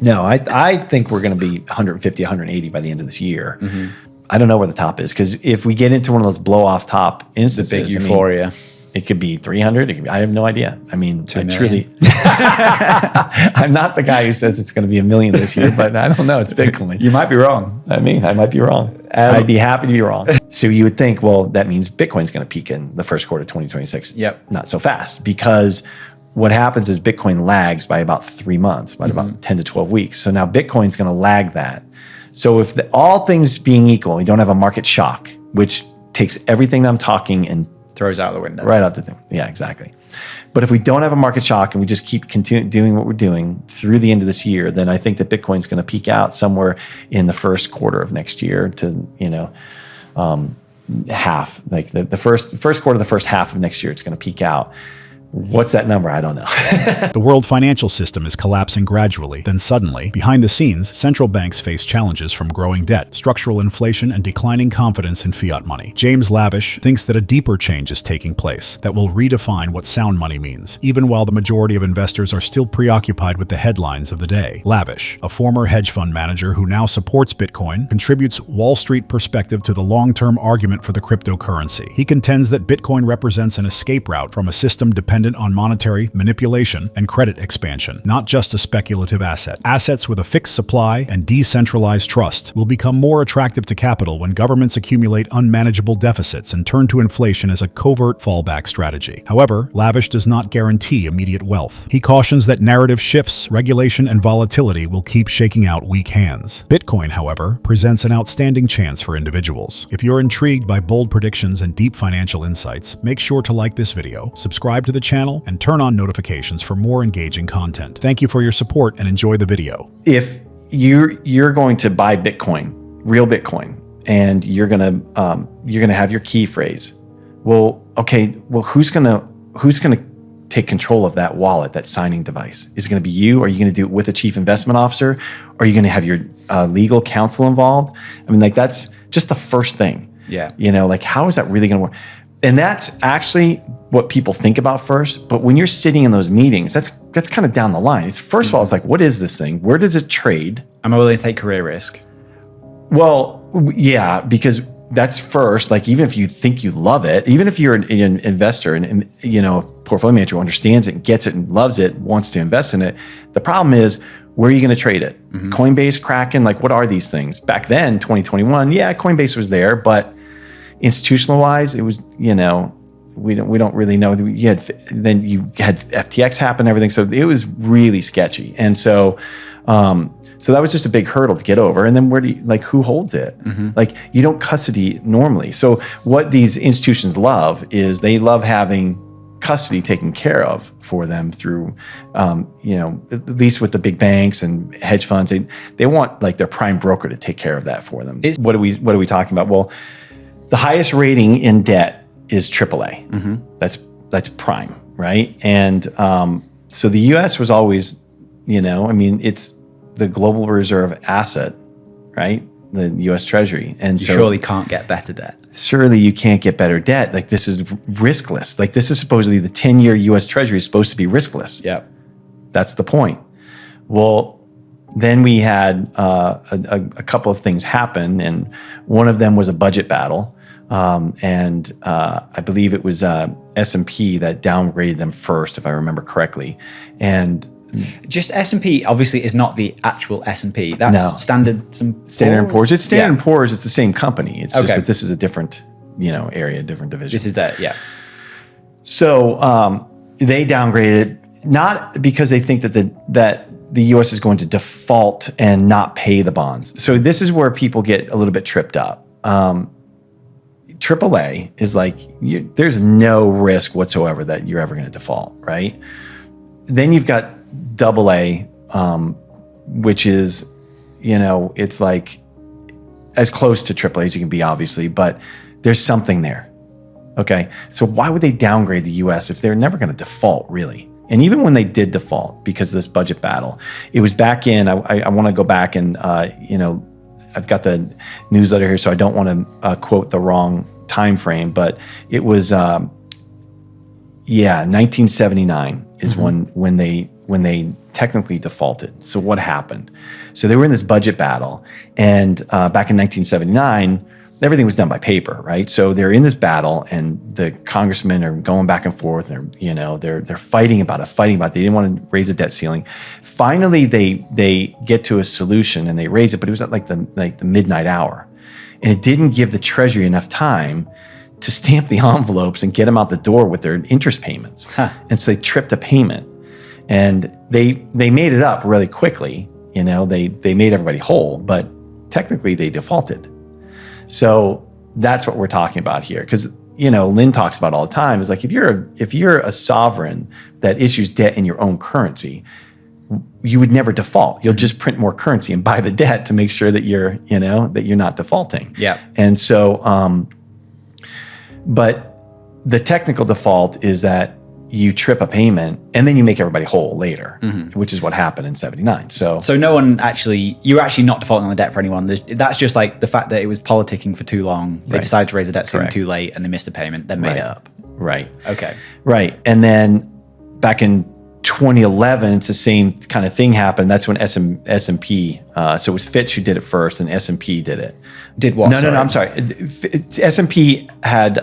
No, I think we're going to be 150, 180 by the end of this year. I don't know where the top is, because if we get into one of those blow off top instances, the big euphoria. It could be 300. I have no idea. I mean, I truly, million. I'm not the guy who says it's going to be $1 million this year, but I don't know. It's Bitcoin. You might be wrong. I mean, I might be wrong. I'd be happy to be wrong. So you would think, well, that means Bitcoin's going to peak in the first quarter of 2026. Yep. Not so fast, because what happens is Bitcoin lags by about 3 months, by about 10 to 12 weeks. So now Bitcoin's going to lag that. So if all things being equal, you don't have a market shock, which takes everything I'm talking and throws out the window. Right out the thing. Yeah, exactly. But if we don't have a market shock and we just keep doing what we're doing through the end of this year, then I think that Bitcoin's going to peak out somewhere in the first quarter of next year to, half, like the first quarter, the first half of next year, it's going to peak out. What's that number? I don't know. The world financial system is collapsing gradually. Then suddenly, behind the scenes, central banks face challenges from growing debt, structural inflation, and declining confidence in fiat money. James Lavish thinks that a deeper change is taking place that will redefine what sound money means, even while the majority of investors are still preoccupied with the headlines of the day. Lavish, a former hedge fund manager who now supports Bitcoin, contributes Wall Street perspective to the long-term argument for the cryptocurrency. He contends that Bitcoin represents an escape route from a system dependent on monetary manipulation and credit expansion, not just a speculative asset. Assets with a fixed supply and decentralized trust will become more attractive to capital when governments accumulate unmanageable deficits and turn to inflation as a covert fallback strategy. However, Lavish does not guarantee immediate wealth. He cautions that narrative shifts, regulation, and volatility will keep shaking out weak hands. Bitcoin, however, presents an outstanding chance for individuals. If you're intrigued by bold predictions and deep financial insights, make sure to like this video, subscribe to the channel, and turn on notifications for more engaging content. Thank you for your support and enjoy the video. If you're going to buy Bitcoin, real Bitcoin, and you're gonna have your key phrase, who's gonna take control of that wallet, that signing device? Is it going to be you? Are you going to do it with a chief investment officer? Or are you going to have your legal counsel involved? I mean, like, that's just the first thing. Yeah. How is that really going to work? And that's actually what people think about first. But when you're sitting in those meetings, that's kind of down the line. It's first of all, it's like, what is this thing? Where does it trade? Am I willing to take career risk? Well, yeah, because that's first. Like, even if you think you love it, even if you're an investor and portfolio manager who understands it and gets it and loves it, wants to invest in it, the problem is, where are you going to trade it? Coinbase, Kraken, like, what are these things? Back then, 2021, yeah, Coinbase was there, but institutional wise, it was, we don't really know. Then you had FTX happen, everything. So it was really sketchy. And so that was just a big hurdle to get over. And then who holds it? Like, you don't custody normally. So what these institutions love is they love having custody taken care of for them through, at least with the big banks and hedge funds, they want like their prime broker to take care of that for them. What are we talking about? Well, the highest rating in debt is AAA. That's prime, right? And so the U.S. was always, it's the global reserve asset, right? The U.S. Treasury. And you surely can't get better debt. Surely you can't get better debt. Like, this is riskless. Like, this is supposedly the 10-year U.S. Treasury is supposed to be riskless. Yeah. That's the point. Well, then we had a couple of things happen, and one of them was a budget battle. And I believe it was S&P that downgraded them first, if I remember correctly. And just S&P obviously is not the actual S&P. That's Standard & Poor's. It's Standard & Poor's. It's the same company. It's just that this is a different, area, different division. This is that, yeah. So they downgraded, not because they think that the U.S. is going to default and not pay the bonds. So this is where people get a little bit tripped up. AAA is like, there's no risk whatsoever that you're ever going to default, right? Then you've got AA, which is, it's like as close to AAA as you can be, obviously, but there's something there. Okay, so why would they downgrade the U.S. if they're never going to default, really? And even when they did default because of this budget battle, it was back in, I want to go back and, I've got the newsletter here, so I don't want to quote the wrong time frame, but it was, 1979 is when they technically defaulted. So what happened? So they were in this budget battle, and back in 1979, everything was done by paper, right? So they're in this battle, and the congressmen are going back and forth. They're fighting about it. They didn't want to raise the debt ceiling. Finally, they get to a solution and they raise it, but it was at like the midnight hour, and it didn't give the Treasury enough time to stamp the envelopes and get them out the door with their interest payments. And so they tripped a payment, and they made it up really quickly. They made everybody whole, but technically they defaulted. So that's what we're talking about here. Because, Lynn talks about all the time is like, if you're a sovereign that issues debt in your own currency, you would never default. You'll just print more currency and buy the debt to make sure that you're not defaulting. Yeah. And so, but the technical default is that you trip a payment and then you make everybody whole later, which is what happened in 79. So you're actually not defaulting on the debt for anyone. That's just like the fact that it was politicking for too long. They decided to raise the debt ceiling too late and they missed a payment, then made it up. Right. Okay. Right. And then back in 2011, it's the same kind of thing happened. That's when S&P, so it was Fitch who did it first, and S&P did it. Did what? No, I'm sorry. S&P had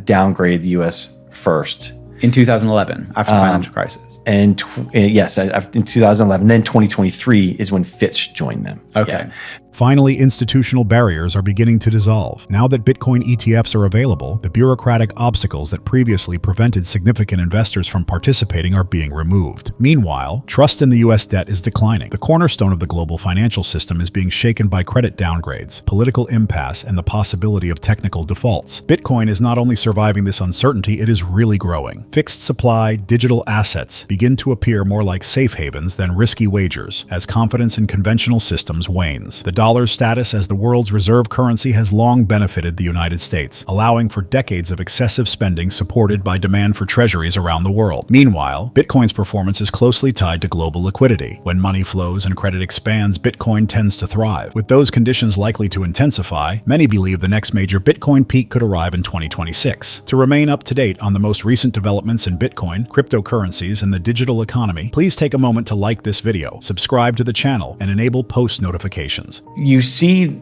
downgraded the U.S. first. In 2011, after the financial crisis. And yes, in 2011. Then 2023 is when Fitch joined them. Okay. Yeah. Finally, institutional barriers are beginning to dissolve. Now that Bitcoin ETFs are available, the bureaucratic obstacles that previously prevented significant investors from participating are being removed. Meanwhile, trust in the U.S. debt is declining. The cornerstone of the global financial system is being shaken by credit downgrades, political impasse, and the possibility of technical defaults. Bitcoin is not only surviving this uncertainty, it is really growing. Fixed supply, digital assets begin to appear more like safe havens than risky wagers as confidence in conventional systems wanes. The dollar's status as the world's reserve currency has long benefited the United States, allowing for decades of excessive spending supported by demand for treasuries around the world. Meanwhile, Bitcoin's performance is closely tied to global liquidity. When money flows and credit expands, Bitcoin tends to thrive. With those conditions likely to intensify, many believe the next major Bitcoin peak could arrive in 2026. To remain up to date on the most recent developments in Bitcoin, cryptocurrencies, and the digital economy, please take a moment to like this video, subscribe to the channel, and enable post notifications. You see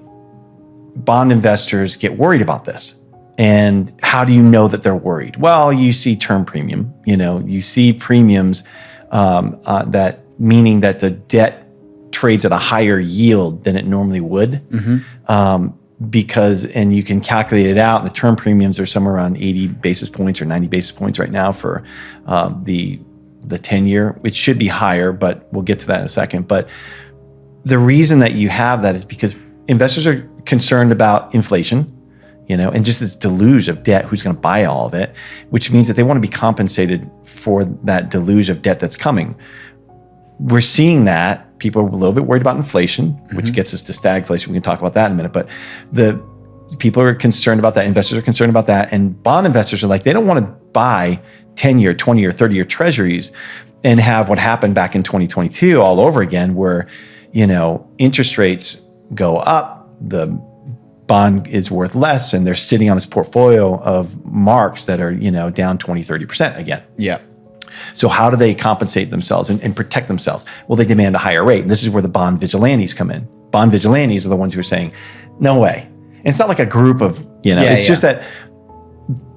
bond investors get worried about this. And how do you know that they're worried? Well, you see term premium. You see premiums that meaning that the debt trades at a higher yield than it normally would. And you can calculate it out. The term premiums are somewhere around 80 basis points or 90 basis points right now for the 10-year. It should be higher, but we'll get to that in a second. But the reason that you have that is because investors are concerned about inflation, and just this deluge of debt, who's going to buy all of it, which means that they want to be compensated for that deluge of debt that's coming. We're seeing that people are a little bit worried about inflation, which gets us to stagflation. We can talk about that in a minute, but the people are concerned about that. Investors are concerned about that. And bond investors are like, they don't want to buy 10-year, 20-year, 30-year treasuries and have what happened back in 2022 all over again, where interest rates go up, the bond is worth less, and they're sitting on this portfolio of marks that are, down 20, 30% again. Yeah. So how do they compensate themselves and protect themselves? Well, they demand a higher rate. And this is where the bond vigilantes come in. Bond vigilantes are the ones who are saying, no way. And it's not like a group of, it's just that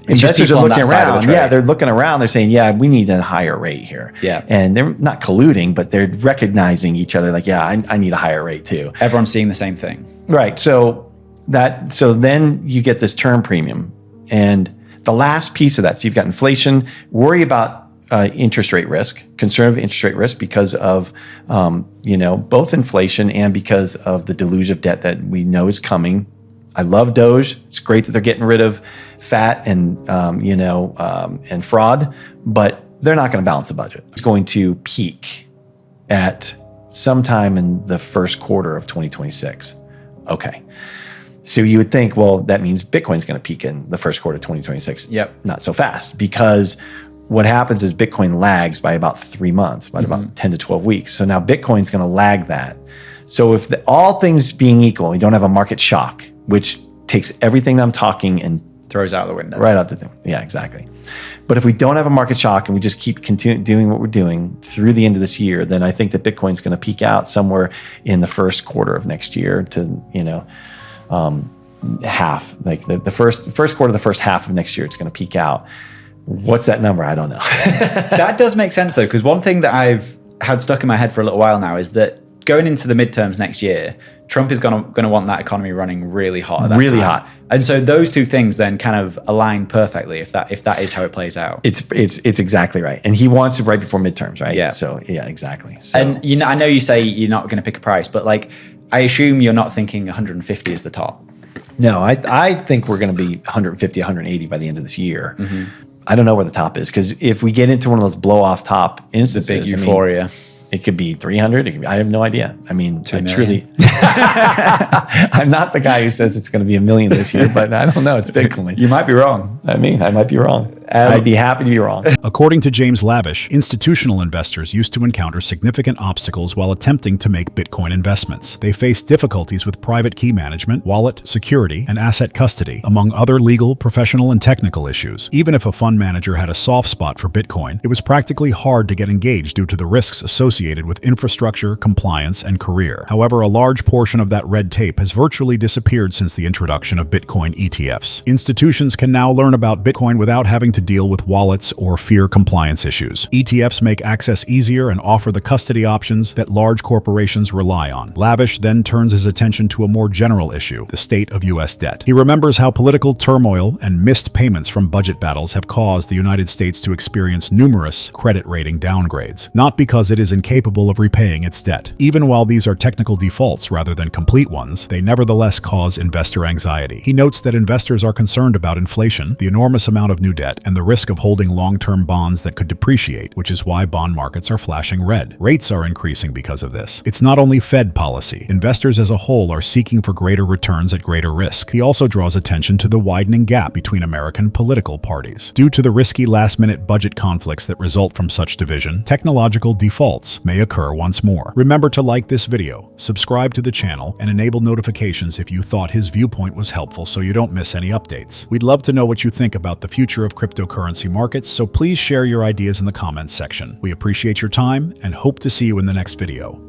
investors are looking around. Yeah, they're looking around. They're saying, yeah, we need a higher rate here. Yeah. And they're not colluding, but they're recognizing each other like, yeah, I need a higher rate too. Everyone's seeing the same thing. Right. So then you get this term premium. And the last piece of that, so you've got inflation, worry about interest rate risk, concern of interest rate risk because of, both inflation and because of the deluge of debt that we know is coming. I love Doge. It's great that they're getting rid of fat and and fraud, but they're not going to balance the budget. It's going to peak at sometime in the first quarter of 2026. Okay. So you would think, well, that means Bitcoin's going to peak in the first quarter of 2026. Yep. Not so fast, because what happens is Bitcoin lags by about 3 months, about 10 to 12 weeks. So now Bitcoin's going to lag that. So if all things being equal, you don't have a market shock, which takes everything I'm talking and throws out the window. Right out the thing. Yeah, exactly. But if we don't have a market shock and we just keep continuing doing what we're doing through the end of this year, then I think that Bitcoin's going to peak out somewhere in the first quarter of next year to, half, like the first quarter, the first half of next year, it's going to peak out. What's that number? I don't know. That does make sense though, because one thing that I've had stuck in my head for a little while now is that going into the midterms next year, Trump is going to want that economy running really hot. At that really time. hot. And so those two things then kind of align perfectly if that is how it plays out. It's exactly right. And he wants it right before midterms, right? Yeah. So yeah, exactly. So, and I know you say you're not going to pick a price, but like I assume you're not thinking 150 is the top. no, I think we're going to be 150, 180 by the end of this year. Mm-hmm. I don't know where the top is, because if we get into one of those blow off top instances, The big euphoria. It could be 300. It could be, I have no idea. I mean, I 2 million. truly, I'm not the guy who says it's going to be 1 million this year, but I don't know. It's Bitcoin. You might be wrong. I mean, I might be wrong. I'd be happy to be wrong. According to James Lavish, institutional investors used to encounter significant obstacles while attempting to make Bitcoin investments. They faced difficulties with private key management, wallet security, and asset custody, among other legal, professional, and technical issues. Even if a fund manager had a soft spot for Bitcoin, it was practically hard to get engaged due to the risks associated with infrastructure, compliance, and career. However, a large portion of that red tape has virtually disappeared since the introduction of Bitcoin ETFs. Institutions can now learn about Bitcoin without having to deal with wallets or fear compliance issues. ETFs make access easier and offer the custody options that large corporations rely on. Lavish then turns his attention to a more general issue, the state of U.S. debt. He remembers how political turmoil and missed payments from budget battles have caused the United States to experience numerous credit rating downgrades, not because it is incapable of repaying its debt. Even while these are technical defaults rather than complete ones, they nevertheless cause investor anxiety. He notes that investors are concerned about inflation, the enormous amount of new debt, and the risk of holding long-term bonds that could depreciate, which is why bond markets are flashing red. Rates are increasing because of this. It's not only Fed policy. Investors as a whole are seeking for greater returns at greater risk. He also draws attention to the widening gap between American political parties. Due to the risky last-minute budget conflicts that result from such division, technological defaults may occur once more. Remember to like this video, subscribe to the channel, and enable notifications if you thought his viewpoint was helpful so you don't miss any updates. We'd love to know what you think about the future of cryptocurrency markets, so please share your ideas in the comments section. We appreciate your time and hope to see you in the next video.